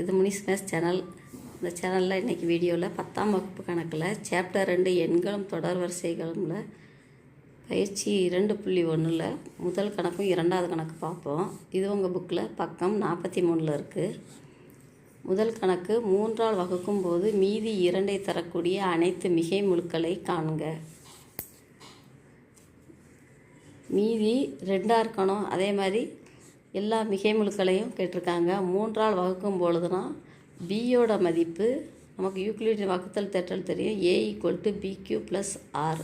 இது Munis maths channel. இந்த சேனலில் இன்றைக்கி வீடியோவில் 10ஆம் வகுப்பு கணக்கில் சாப்டர் 2 எண்களும் தொடர் வரிசைகளும்ல பயிற்சி 2.1ல் முதல் கணக்கும் இரண்டாவது கணக்கு பார்ப்போம். இது உங்கள் புக்கில் பக்கம் 43 இருக்குது. முதல் கணக்கு 3ஆல் வகுக்கும் போது மீதி 2ஐ தரக்கூடிய அனைத்து மிகை முழுக்களை காண்க. மீதி 2ஆக இருக்கணும். அதே மாதிரி எல்லா மிகை முழுக்களையும் கேட்டிருக்காங்க. 3ஆல் வகுக்கும் பொழுதுனா பியோட மதிப்பு நமக்கு யூக்ளிடியன் வகுத்தல் தேற்றல் தெரியும். a = bq + r.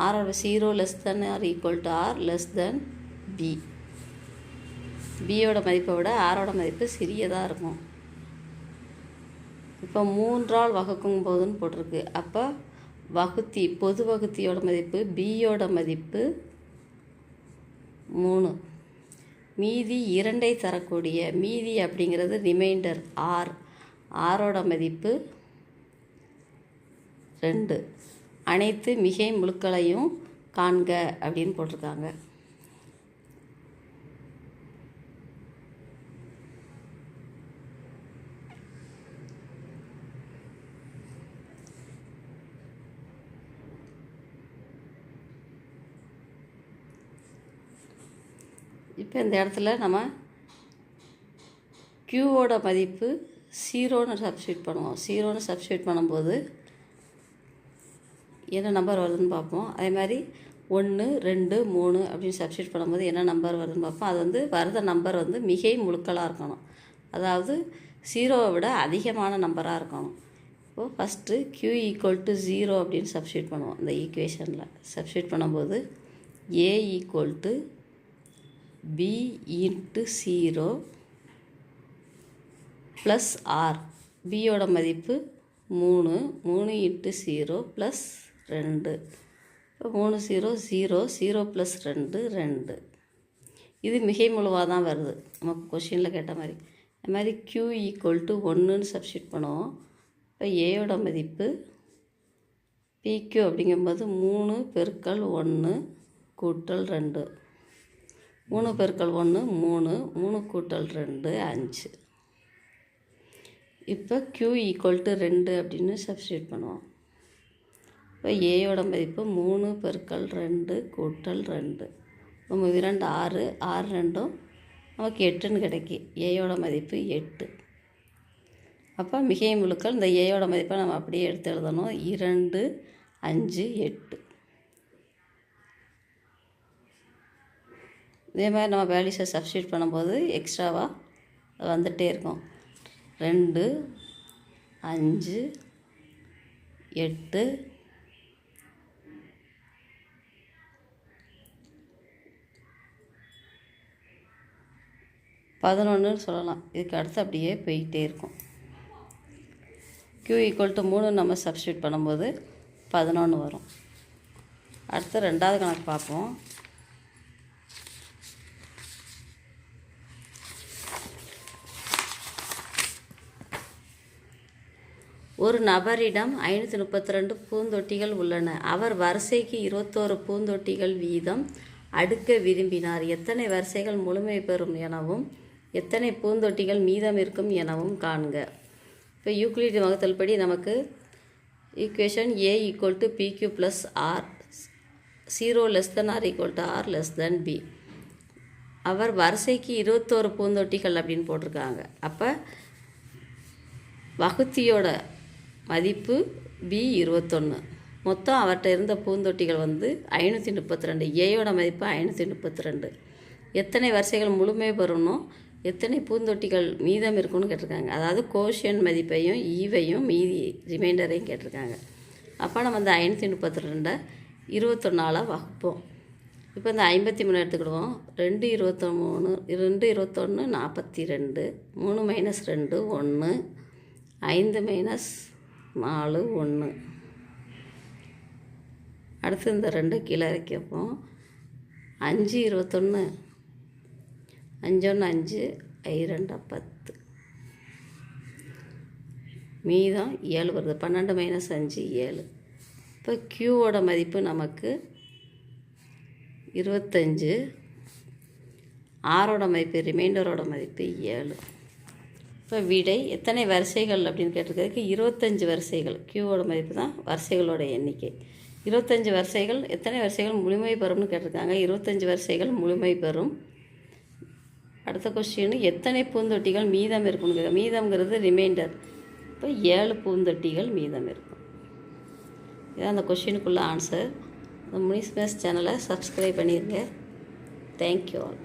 r 0 r r b. பியோட மதிப்பை விட ஆரோட மதிப்பு சிறியதாக இருக்கும். இப்போ 3ஆல் வகுக்கும் போதுன்னு போட்டிருக்கு. அப்போ பொது வகுத்தியோட மதிப்பு பியோட மதிப்பு 3. மீதி 2ஐ தரக்கூடிய மீதி அப்படிங்கிறது ரிமைண்டர் ஆரோட மதிப்பு 2. அனைத்து மிகை முழுக்களையும் காண்க அப்படின்னு போட்டிருக்காங்க. இப்போ இந்த இடத்துல நம்ம க்யூவோட மதிப்பு 0ன்னு சப்ஸ்டியூட் பண்ணுவோம். 0ன்னு சப்ஸ்டியூட் பண்ணும்போது என்ன நம்பர் வருதுன்னு பார்ப்போம். அதே மாதிரி 1 2 3 அப்படின்னு சப்ஸ்டியூட் பண்ணும்போது என்ன நம்பர் வருதுன்னு பார்ப்போம். அது வருத நம்பர் மிகை முழுக்களாக இருக்கணும். அதாவது 0வை விட அதிகமான நம்பராக இருக்கணும். இப்போது ஃபஸ்ட்டு q = 0 அப்படின்னு சப்ஸ்டியூட் பண்ணுவோம். இந்த ஈக்குவேஷனில் சப்ஸ்டியூட் பண்ணும்போது a = b × 0 + r. பியோட மதிப்பு 3 × 0 + 2. இப்போ 3 0 0 0 + 2 2. இது மிகை முழுவாக தான் வருது நமக்கு கொஷினில் கேட்ட மாதிரி. அது மாதிரி q = 1ன்னு சப்ஸ்டியூட் பண்ணுவோம். இப்போ ஏயோட மதிப்பு pq அப்படிங்கும்போது 3 × 1 = 2. 3 × 1 3 3 = 2 5. இப்போ q = 2 அப்படின்னு சப்ஸ்டியூட் பண்ணுவோம். இப்போ ஏயோட மதிப்பு 3 × 2 = 2. நம்ம 2 6 6 2 நமக்கு 8ன்னு கிடைக்கி. ஏயோட மதிப்பு 8. அப்போ மிகை முழுக்கள் இந்த ஏயோட மதிப்பை நம்ம அப்படியே எடுத்து எழுதணும். 2 5 8. இதே மாதிரி நம்ம வேல்யூஸை சப்ஸ்டியூட் பண்ணும்போது எக்ஸ்ட்ராவாக வந்துகிட்டே இருக்கும். 2 5 8 11ன்னு சொல்லலாம். இதுக்கு அடுத்து அப்படியே போய்கிட்டே இருக்கும். q = 3 நம்ம சப்ஸ்டியூட் பண்ணும்போது 11 வரும். அடுத்து ரெண்டாவது கணக்கு பார்ப்போம். ஒரு நபரிடம் 532 பூந்தொட்டிகள் உள்ளன. அவர் வரிசைக்கு 21 பூந்தொட்டிகள் வீதம் அடுக்க விரும்பினார். எத்தனை வரிசைகள் முழுமை பெறும் எனவும் எத்தனை பூந்தொட்டிகள் மீதம் இருக்கும் எனவும் காண்க. இப்போ யூக்ளிடியன் வகுத்தல் படி நமக்கு equation a = pq + r 0 r r b. அவர் வரிசைக்கு 21 பூந்தொட்டிகள் அப்படின்னு போட்டிருக்காங்க. அப்போ வகுத்தியோட மதிப்பு b 21. மொத்தம் அவர்கிட்ட இருந்த பூந்தொட்டிகள் 532. ஏயோட மதிப்பு 532. எத்தனை வரிசைகள் முழுமை பெறணும் எத்தனை பூந்தொட்டிகள் மீதம் இருக்குன்னு கேட்டிருக்காங்க. அதாவது கோஷியன் மதிப்பையும் ஈவையும் மீதி ரிமைண்டரையும் கேட்டிருக்காங்க. அப்போ நம்ம இந்த 532 21ஆல் வகுப்போம். இப்போ இந்த 53 எடுத்துக்கிடுவோம். 2 23 2 21 42 3 - 2 1 5 - 4 1. அடுத்து இந்த 2 கீழே இறக்கி வைப்போம். 5 21 5 1 5 5 2 10. மீதம் 7 வருது. 12 - 5 7. இப்போ க்யூவோட மதிப்பு நமக்கு 25. ஆரோட மதிப்பு ரிமைண்டரோட மதிப்பு 7. இப்போ விடை எத்தனை வரிசைகள் அப்படின்னு கேட்டிருக்கிறதுக்கு 25 வரிசைகள். க்யூவோட மதிப்பு தான் வரிசைகளோட எண்ணிக்கை. 25 வரிசைகள் எத்தனை வரிசைகள் முழுமை பெறும்னு கேட்டிருக்காங்க. 25 வரிசைகள் முழுமை பெறும். அடுத்த கொஸ்டின் எத்தனை பூந்தொட்டிகள் மீதம் இருக்குன்னு, மீதம்ங்கிறது ரிமைண்டர். இப்போ 7 பூந்தொட்டிகள் மீதம் இருக்கும். இதான் அந்த கொஸ்டினுக்குள்ள ஆன்சர். இந்த முனிஸ் மேத்ஸ் சேனலை சப்ஸ்கிரைப் பண்ணிடுங்க. Thank you all.